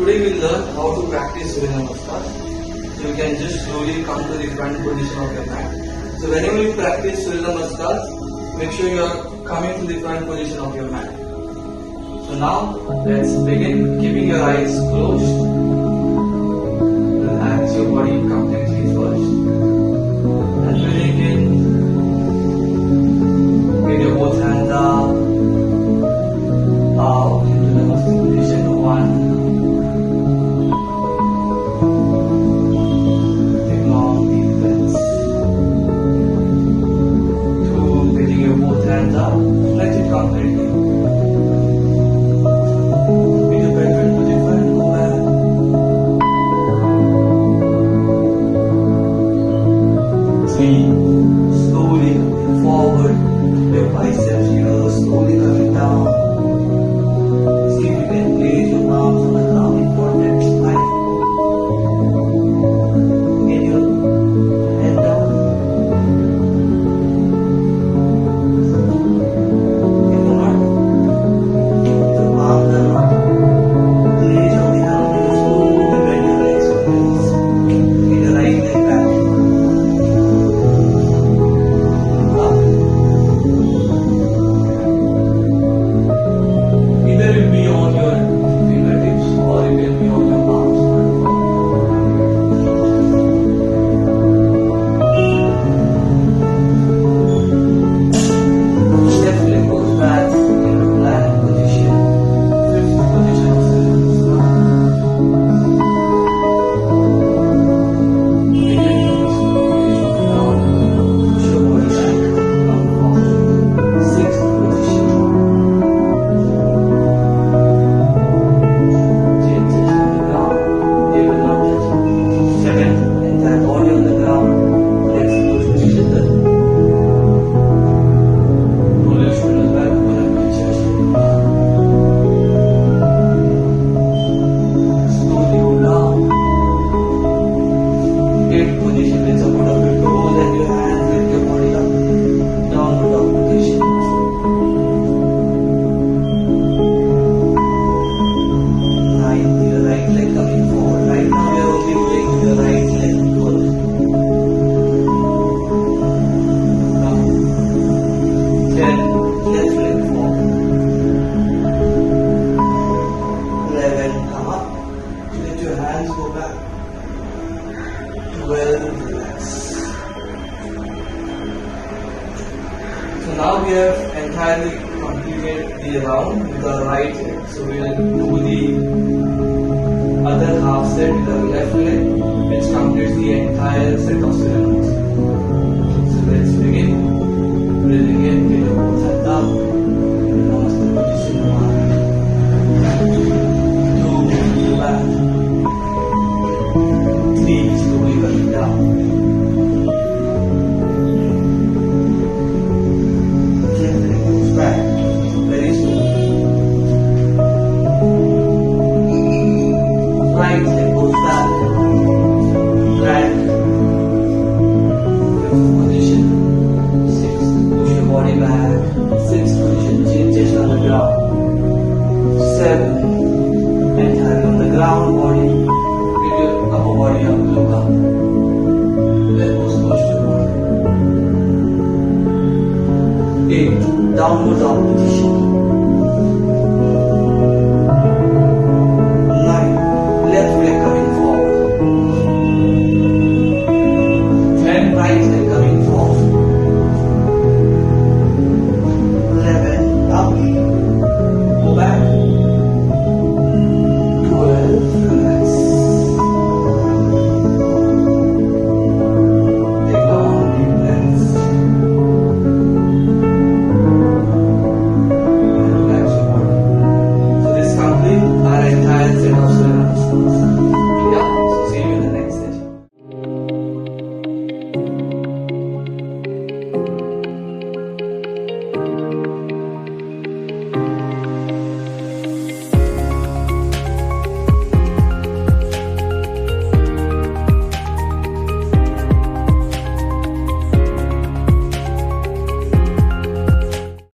Today we'll learn how to practice Surya Namaskar. So you can just slowly come to the front position of your mat. So whenever you practice Surya Namaskar, make sure you are coming to the front position of your mat. So now let's begin, keeping your eyes closed. Relax your body completely first. And breathing in, get your both hands up, out into Namaste position 1. Take long deep breaths. 2, getting your both hands up, stretch it completely. Slowly forward, your biceps, slowly coming down. See if you can place your palms on the ground in contact spine. Get your head down. If you're not, the palms are not. Place on the ground and slowly bend your legs on this. Get your right leg back. So now we have entirely completed the round with our right leg. So we will do the other half set with our left leg, which completes the entire set of Surya Namaskar. So let's begin. Breathing in, get your both hands up. Namaste position 1. 2, back. 3, slowly coming down. Right leg goes back, back, 5th position, 6th, push your body back, 6th position, chin chest on the ground, 7th, entirely on the ground, body, get your upper body up, look up, elbows close to the body, 8th, downward dog position.